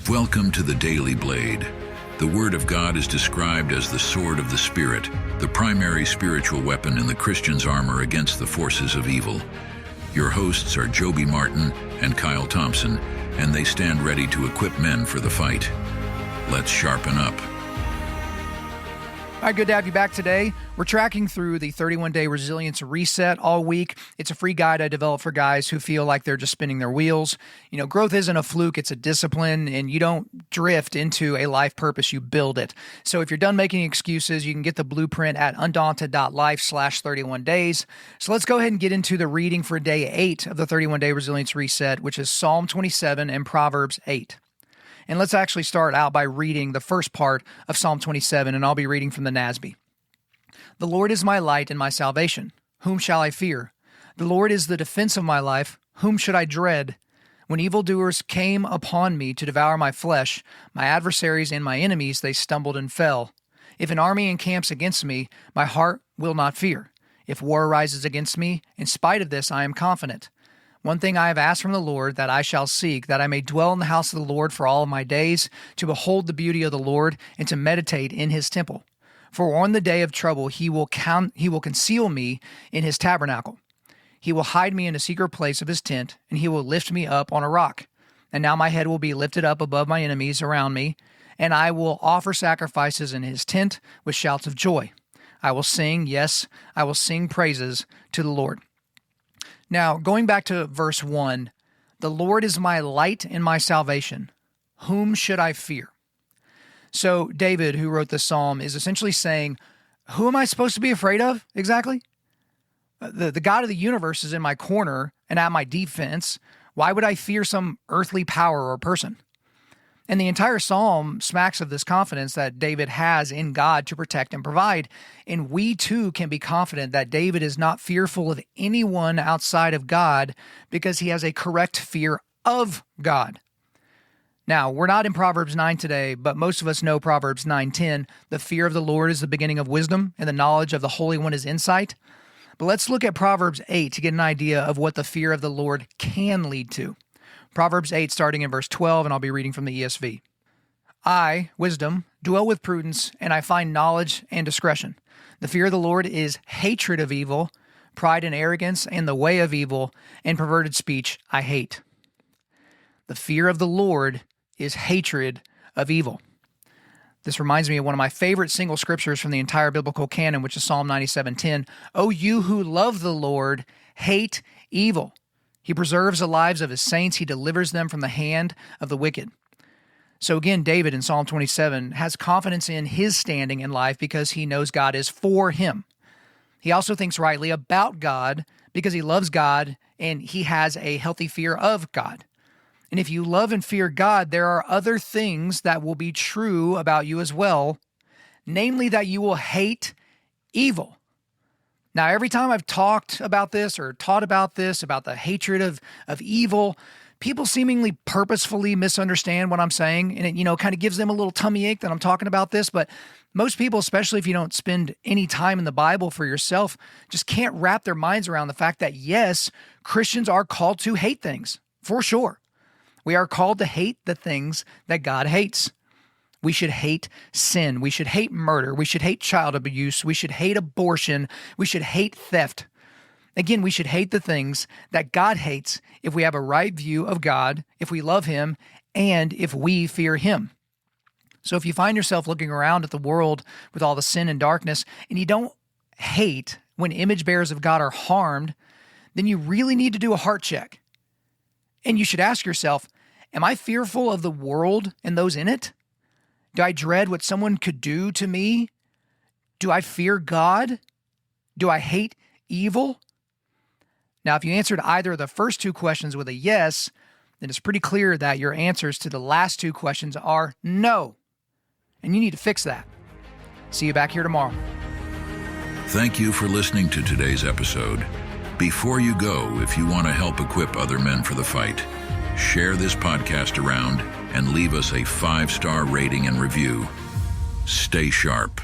Welcome to the Daily Blade. The Word of God is described as the sword of the Spirit, the primary spiritual weapon in the Christian's armor against the forces of evil. Your hosts are Joby Martin and Kyle Thompson, and they stand ready to equip men for the fight. Let's sharpen up. All right, good to have you back today. We're tracking through the 31-day resilience reset all week. It's a free guide I developed for guys who feel like they're just spinning their wheels. You know, growth isn't a fluke, it's a discipline, and you don't drift into a life purpose, you build it. So if you're done making excuses, you can get the blueprint at undaunted.life/31 days. So let's go ahead and get into the reading for day 8 of the 31-day resilience reset, which is Psalm 27 and Proverbs 8. And let's actually start out by reading the first part of Psalm 27, and I'll be reading from the NASB. The Lord is my light and my salvation. Whom shall I fear? The Lord is the defense of my life. Whom should I dread? When evildoers came upon me to devour my flesh, my adversaries and my enemies, they stumbled and fell. If an army encamps against me, my heart will not fear. If war arises against me, in spite of this I am confident. One thing I have asked from the Lord that I shall seek, that I may dwell in the house of the Lord for all of my days, to behold the beauty of the Lord and to meditate in his temple. For on the day of trouble he will conceal me in his tabernacle. He will hide me in a secret place of his tent, and he will lift me up on a rock. And now my head will be lifted up above my enemies around me, and I will offer sacrifices in his tent with shouts of joy. I will sing, yes, I will sing praises to the Lord. Now, going back to verse 1, the Lord is my light and my salvation. Whom should I fear? So David, who wrote this psalm, is essentially saying, who am I supposed to be afraid of exactly? The God of the universe is in my corner and at my defense. Why would I fear some earthly power or person? And the entire psalm smacks of this confidence that David has in God to protect and provide. And we too can be confident that David is not fearful of anyone outside of God because he has a correct fear of God. Now, we're not in Proverbs 9 today, but most of us know Proverbs 9:10. The fear of the Lord is the beginning of wisdom, and the knowledge of the Holy One is insight. But let's look at Proverbs 8 to get an idea of what the fear of the Lord can lead to. Proverbs 8, starting in verse 12, and I'll be reading from the ESV. I, wisdom, dwell with prudence, and I find knowledge and discretion. The fear of the Lord is hatred of evil, pride and arrogance, and the way of evil, and perverted speech I hate. The fear of the Lord is hatred of evil. This reminds me of one of my favorite single scriptures from the entire biblical canon, which is Psalm 97:10. O you who love the Lord, hate evil. He preserves the lives of his saints. He delivers them from the hand of the wicked. So again, David in Psalm 27 has confidence in his standing in life because he knows God is for him. He also thinks rightly about God because he loves God and he has a healthy fear of God. And if you love and fear God, there are other things that will be true about you as well, namely that you will hate evil. Now, every time I've talked about this or taught about this, about the hatred of evil, people seemingly purposefully misunderstand what I'm saying. And it, kind of gives them a little tummy ache that I'm talking about this. But most people, especially if you don't spend any time in the Bible for yourself, just can't wrap their minds around the fact that, yes, Christians are called to hate things, for sure. We are called to hate the things that God hates. We should hate sin. We should hate murder. We should hate child abuse. We should hate abortion. We should hate theft. Again, we should hate the things that God hates if we have a right view of God, if we love him, and if we fear him. So if you find yourself looking around at the world with all the sin and darkness, and you don't hate when image bearers of God are harmed, then you really need to do a heart check. And you should ask yourself, am I fearful of the world and those in it? Do I dread what someone could do to me? Do I fear God? Do I hate evil? Now, if you answered either of the first two questions with a yes, then it's pretty clear that your answers to the last two questions are no. And you need to fix that. See you back here tomorrow. Thank you for listening to today's episode. Before you go, if you want to help equip other men for the fight, share this podcast around and leave us a 5-star rating and review. Stay sharp.